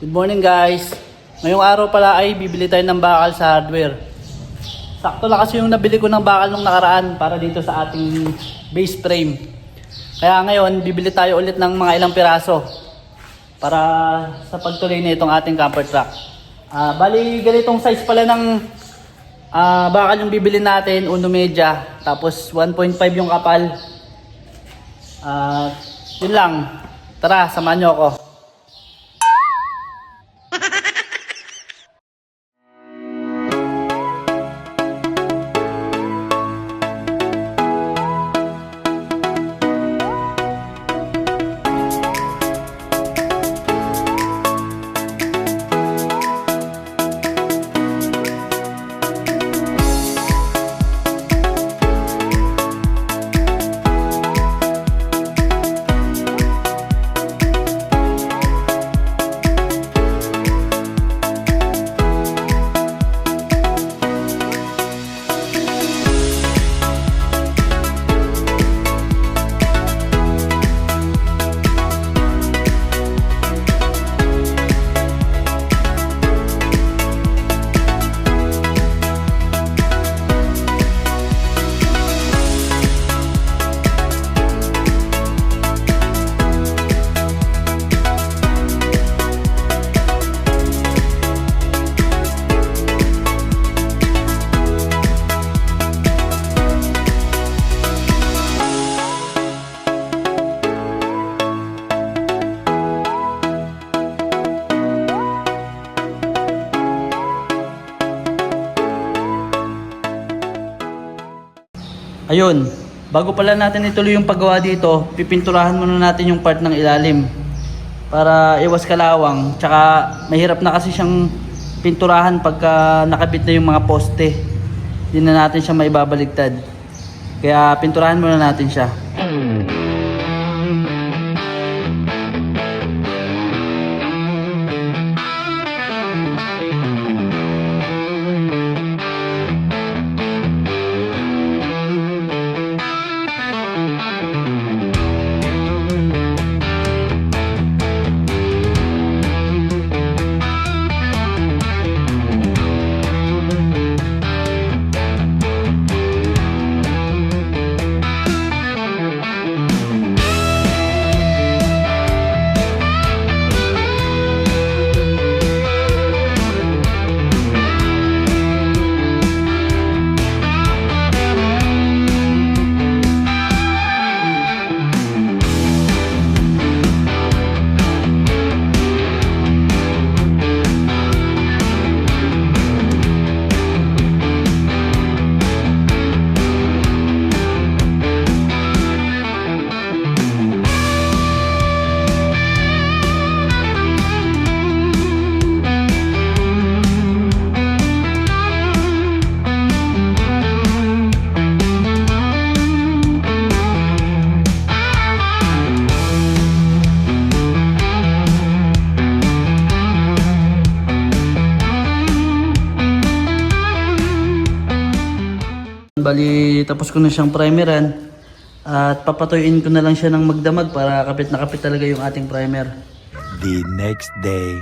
Good morning guys. Ngayong araw pala ay bibili tayo ng bakal sa hardware. Sakto lang kasi yung nabili ko ng bakal nung nakaraan para dito sa ating base frame. Kaya ngayon bibili tayo ulit ng mga ilang piraso para sa pagtuloy na itong ating camper truck. Bali ganitong size pala ng bakal yung bibili natin, 1 media, tapos 1.5 yung kapal. Yun lang. Tara, samahan nyo ako. Ayun, bago pala natin ituloy yung paggawa dito, pipinturahan muna natin yung part ng ilalim para iwas kalawang. Tsaka mahirap na kasi siyang pinturahan pagka nakabit na yung mga poste. Hindi na natin siya maibabaligtad. Kaya pinturahan muna natin siya. Bali, tapos ko na siyang primeran at papatuyuin ko na lang siya ng magdamag para kapit na kapit talaga yung ating primer. The next day.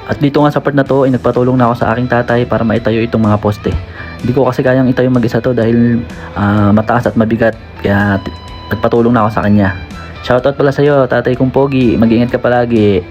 At dito nga sa part na to ay nagpatulong na ako sa aking tatay para maitayo itong mga poste. Hindi ko kasi kayang itayo mag-isa to dahil mataas at mabigat, kaya nagpatulong na ako sa kanya. Shoutout pala sa iyo, tatay kong pogi, mag-ingat ka palagi.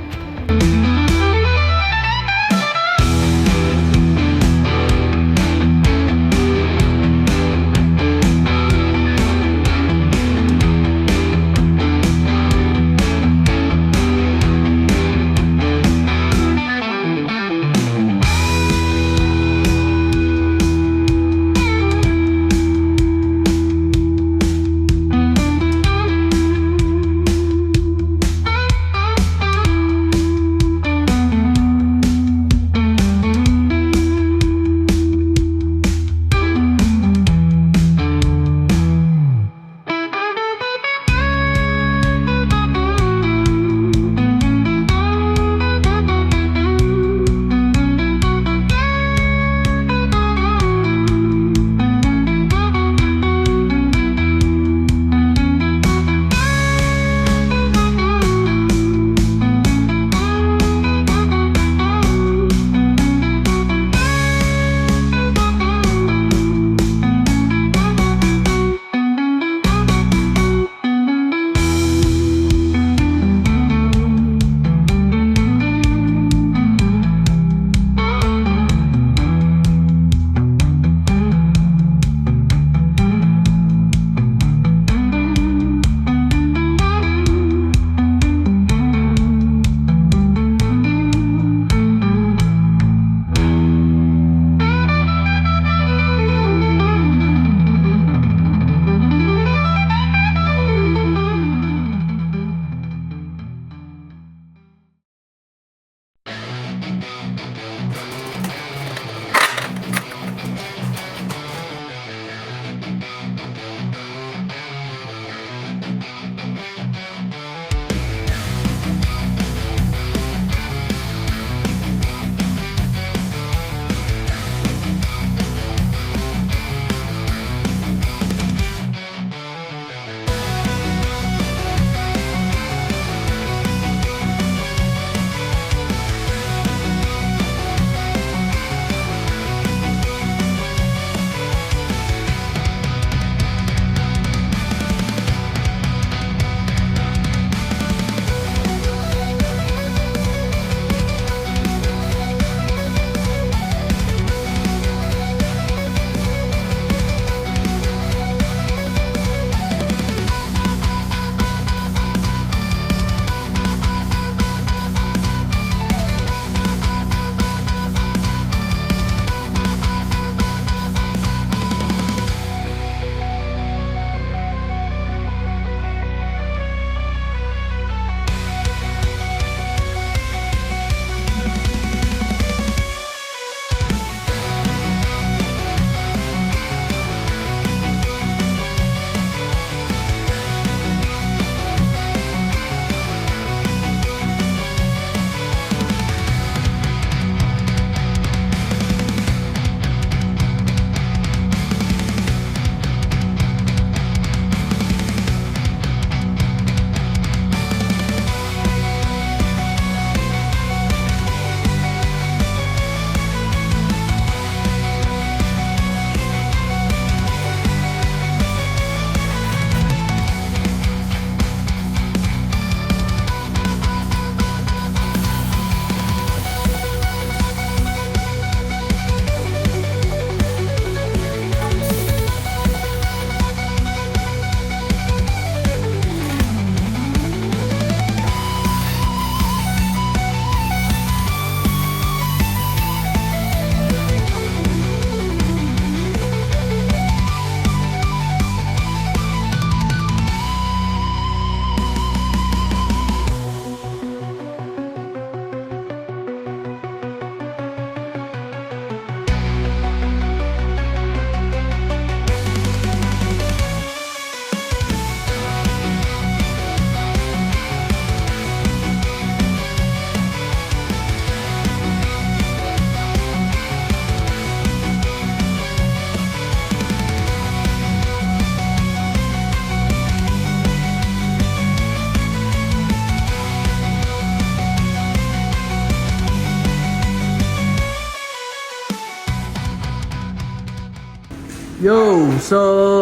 Yo! So,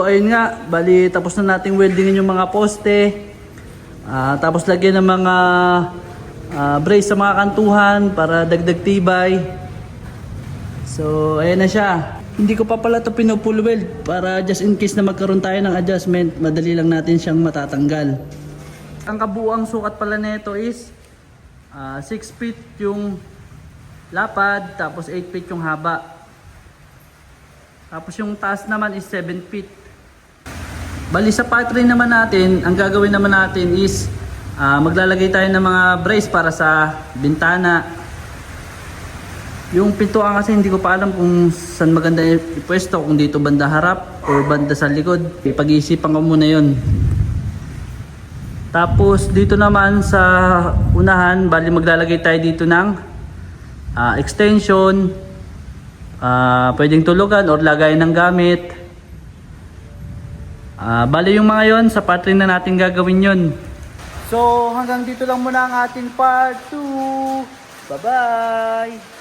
ayun nga. Bali, tapos na nating weldingin yung mga poste. Tapos lagyan ng mga brace sa mga kantuhan para dagdag tibay. So, ayan na siya. Hindi ko pa pala ito pinupull weld para just in case na magkaroon tayo ng adjustment, madali lang natin siyang matatanggal. Ang kabuuang sukat pala nito is 6 feet yung lapad, tapos 8 feet yung haba. Tapos yung taas naman is 7 feet. Bali sa part rin naman natin, ang gagawin naman natin is maglalagay tayo ng mga brace para sa bintana. Yung pintuan kasi hindi ko pa alam kung saan maganda ipwesto, kung dito banda harap or banda sa likod. Pag-iisipan ko muna yun. Tapos dito naman sa unahan, bali maglalagay tayo dito ng extension. Pwedeng tulugan or lagay ng gamit. Bali yung mga yon sa part rin na natin gagawin yun. So hanggang dito lang muna ang ating part 2. Bye bye!